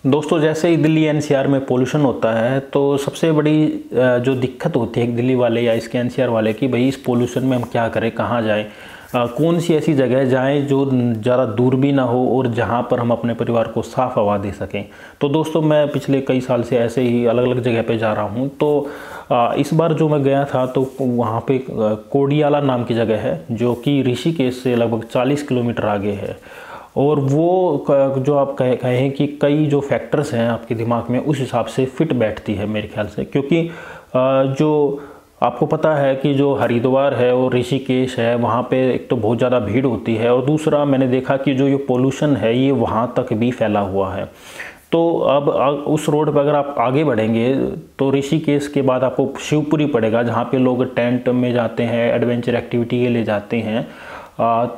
दोस्तों, जैसे ही दिल्ली एनसीआर में पोल्यूशन होता है तो सबसे बड़ी जो दिक्कत होती है दिल्ली वाले या इसके एनसीआर वाले कि भाई इस पोल्यूशन में हम क्या करें, कहाँ जाएं, कौन सी ऐसी जगह जाएं जो ज़्यादा दूर भी ना हो और जहाँ पर हम अपने परिवार को साफ़ हवा दे सकें। तो दोस्तों, मैं पिछले कई साल से ऐसे ही अलग अलग जगह पे जा रहा हूँ। तो इस बार जो मैं गया था तो वहाँ पे कोडियाला नाम की जगह है जो कि ऋषिकेश से लगभग 40 किलोमीटर आगे है। और वो जो आप कहें कि कई जो फैक्टर्स हैं आपके दिमाग में उस हिसाब से फिट बैठती है मेरे ख्याल से, क्योंकि जो आपको पता है कि जो हरिद्वार है और ऋषिकेश है वहाँ पे एक तो बहुत ज़्यादा भीड़ होती है, और दूसरा मैंने देखा कि जो ये पोल्यूशन है ये वहाँ तक भी फैला हुआ है। तो अब उस रोड पर अगर आप आगे बढ़ेंगे तो ऋषिकेश के बाद आपको शिवपुरी पड़ेगा, जहाँ पे लोग टेंट में जाते हैं, एडवेंचर एक्टिविटी के लिए जाते हैं।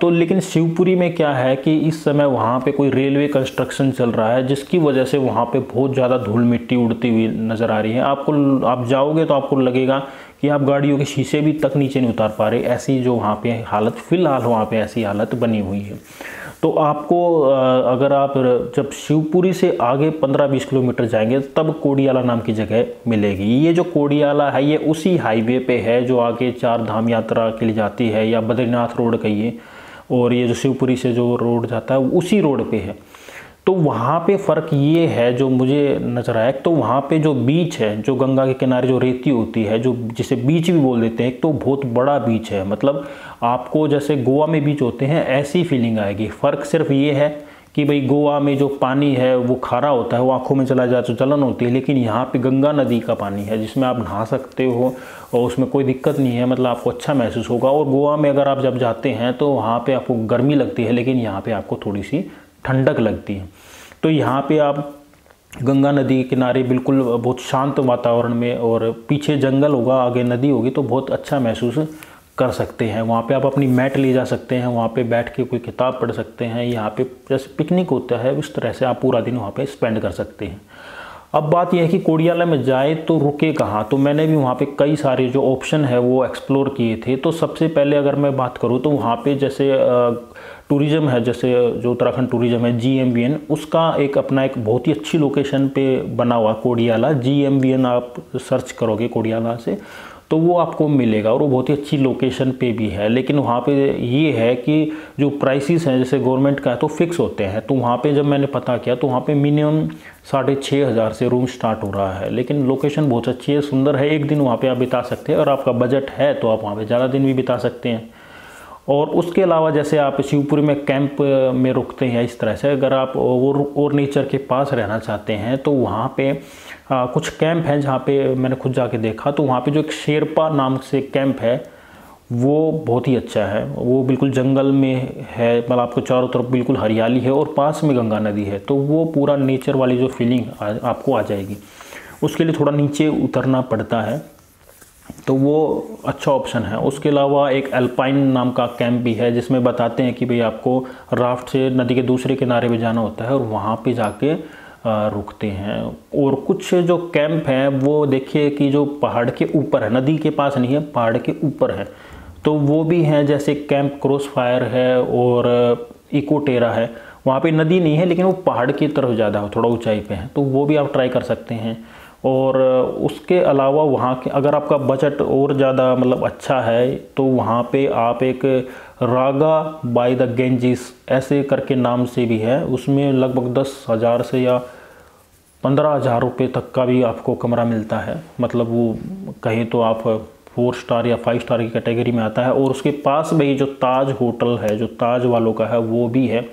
तो लेकिन शिवपुरी में क्या है कि इस समय वहाँ पे कोई रेलवे कंस्ट्रक्शन चल रहा है, जिसकी वजह से वहाँ पे बहुत ज़्यादा धूल मिट्टी उड़ती हुई नज़र आ रही है। आप जाओगे तो आपको लगेगा कि आप गाड़ियों के शीशे भी तक नीचे नहीं उतार पा रहे, ऐसी जो वहाँ पे हालत फ़िलहाल वहाँ पे ऐसी हालत बनी हुई है। तो आपको अगर आप जब शिवपुरी से आगे 15-20 किलोमीटर जाएंगे तब कोडियाला नाम की जगह मिलेगी। ये जो कोडियाला है ये उसी हाईवे पे है जो आगे चार धाम यात्रा के लिए जाती है, या बद्रीनाथ रोड कहिए, और ये जो शिवपुरी से जो रोड जाता है उसी रोड पे है। तो वहाँ पे फ़र्क ये है जो मुझे नज़र आया, तो वहाँ पे जो बीच है, जो गंगा के किनारे जो रेती होती है, जो जिसे बीच भी बोल देते हैं, तो बहुत बड़ा बीच है। मतलब आपको जैसे गोवा में बीच होते हैं ऐसी फीलिंग आएगी। फ़र्क सिर्फ ये है कि भाई गोवा में जो पानी है वो खारा होता है, वो आँखों में चला जाए तो जलन होती है, लेकिन यहाँ पे गंगा नदी का पानी है जिसमें आप नहा सकते हो और उसमें कोई दिक्कत नहीं है, मतलब आपको अच्छा महसूस होगा। और गोवा में अगर आप जब जाते हैं तो वहाँ पे आपको गर्मी लगती है, लेकिन यहाँ पे आपको थोड़ी सी ठंडक लगती है। तो यहाँ पे आप गंगा नदी के किनारे बिल्कुल बहुत शांत वातावरण में, और पीछे जंगल होगा, आगे नदी होगी, तो बहुत अच्छा महसूस कर सकते हैं। वहाँ पे आप अपनी मैट ले जा सकते हैं, वहाँ पे बैठ के कोई किताब पढ़ सकते हैं। यहाँ पे जैसे पिकनिक होता है उस तरह से आप पूरा दिन वहाँ पे स्पेंड कर सकते हैं। अब बात यह है कि कोडियाला में जाए तो रुके कहाँ, तो मैंने भी वहाँ पे कई सारे जो ऑप्शन है वो एक्सप्लोर किए थे। तो सबसे पहले अगर मैं बात करूँ तो वहाँ पे जैसे टूरिज़्म है, जैसे जो उत्तराखंड टूरिज़्म है GMVN, उसका एक अपना एक बहुत ही अच्छी लोकेशन पे बना हुआ कोडियाला। GMVN आप सर्च करोगे कोडियाला से तो वो आपको मिलेगा, और वो बहुत ही अच्छी लोकेशन पे भी है। लेकिन वहाँ पे ये है कि जो प्राइसेस हैं जैसे गवर्नमेंट का है तो फिक्स होते हैं। तो वहाँ पे जब मैंने पता किया तो वहाँ पे मिनिमम 6,500 से रूम स्टार्ट हो रहा है। लेकिन लोकेशन बहुत अच्छी है, सुंदर है, एक दिन वहाँ पे आप बिता सकते हैं। अगर आपका बजट है तो आप वहाँ पे ज़्यादा दिन भी बिता सकते हैं। और उसके अलावा जैसे आप शिवपुरी में कैंप में रुकते हैं, इस तरह से अगर आप और नेचर के पास रहना चाहते हैं तो वहाँ पे कुछ कैंप हैं जहाँ पे मैंने खुद जाके देखा। तो वहाँ पे जो एक शेरपा नाम से कैंप है वो बहुत ही अच्छा है। वो बिल्कुल जंगल में है, मतलब आपको चारों तरफ बिल्कुल हरियाली है और पास में गंगा नदी है, तो वो पूरा नेचर वाली जो फीलिंग आपको आ जाएगी। उसके लिए थोड़ा नीचे उतरना पड़ता है, तो वो अच्छा ऑप्शन है। उसके अलावा एक अल्पाइन नाम का कैंप भी है जिसमें बताते हैं कि भाई आपको राफ्ट से नदी के दूसरे किनारे पे जाना होता है और वहाँ पे जाके रुकते हैं। और कुछ जो कैंप हैं वो देखिए कि जो पहाड़ के ऊपर है, नदी के पास नहीं है, पहाड़ के ऊपर है, तो वो भी हैं। जैसे कैंप क्रॉस फायर है और इको टेरा है, वहाँ पे नदी नहीं है लेकिन वो पहाड़ की तरफ ज़्यादा थोड़ा ऊंचाई पे है, तो वो भी आप ट्राई कर सकते हैं। और उसके अलावा वहाँ के अगर आपका बजट और ज़्यादा मतलब अच्छा है तो वहाँ पे आप एक रागा बाय द गेंजिस ऐसे करके नाम से भी है, उसमें लगभग 10,000 से या 15,000 रुपये तक का भी आपको कमरा मिलता है। मतलब वो कहीं तो आप 4 स्टार या 5 स्टार की कैटेगरी में आता है। और उसके पास में जो ताज होटल है, जो ताज वालों का है, वो भी है,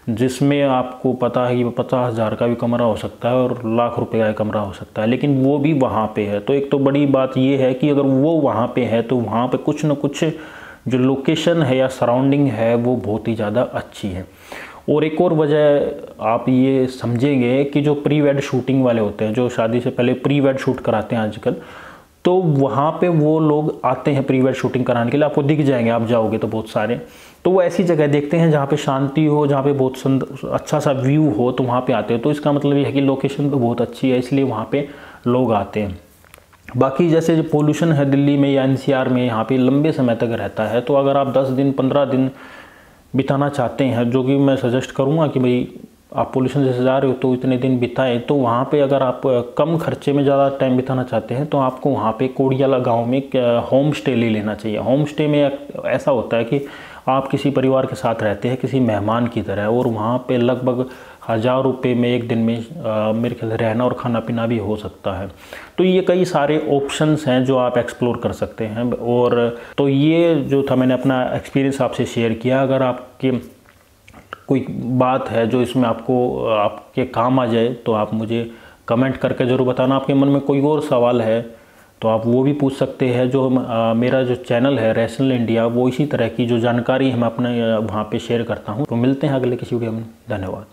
जिसमें आपको पता है कि 50,000 का भी कमरा हो सकता है और लाख रुपए का कमरा हो सकता है, लेकिन वो भी वहाँ पे है। तो एक तो बड़ी बात ये है कि अगर वो वहाँ पे है तो वहाँ पे कुछ न कुछ जो लोकेशन है या सराउंडिंग है वो बहुत ही ज़्यादा अच्छी है। और एक और वजह आप ये समझेंगे कि जो प्री वेड शूटिंग वाले होते हैं, जो शादी से पहले प्री वेड शूट कराते हैं आजकल, तो वहाँ पे वो लोग आते हैं प्री वेड शूटिंग कराने के लिए। आपको दिख जाएंगे, आप जाओगे तो बहुत सारे, तो वो ऐसी जगह देखते हैं जहाँ पे शांति हो, जहाँ पे बहुत अच्छा सा व्यू हो, तो वहाँ पे आते हैं। तो इसका मतलब ये है कि लोकेशन तो बहुत अच्छी है, इसलिए वहाँ पे लोग आते हैं। बाकी जैसे जो पोल्यूशन है दिल्ली में या NCR में, यहाँ पे लंबे समय तक रहता है, तो अगर आप 10 दिन 15 दिन बिताना चाहते हैं, जो कि मैं सजेस्ट करूँगा कि भाई आप पोल्यूशन जैसे जा रहे हो तो इतने दिन बिताएं, तो वहाँ पे अगर आप कम खर्चे में ज़्यादा टाइम बिताना चाहते हैं तो आपको वहाँ पे कोडियाला गांव में होम स्टे ले लेना चाहिए। होम स्टे में ऐसा होता है कि आप किसी परिवार के साथ रहते हैं किसी मेहमान की तरह, और वहाँ पे लगभग 1000 रुपये में एक दिन में मेरे ख्याल से रहना और खाना पीना भी हो सकता है। तो ये कई सारे ऑप्शंस हैं जो आप एक्सप्लोर कर सकते हैं। और तो ये जो था मैंने अपना एक्सपीरियंस आपसे शेयर किया। अगर आपके कोई बात है जो इसमें आपको आपके काम आ जाए तो आप मुझे कमेंट करके ज़रूर बताना। आपके मन में कोई और सवाल है तो आप वो भी पूछ सकते हैं। जो मेरा जो चैनल है रैशनल इंडिया, वो इसी तरह की जो जानकारी है मैं अपने वहाँ पे शेयर करता हूँ। तो मिलते हैं अगले किसी वीडियो में। धन्यवाद।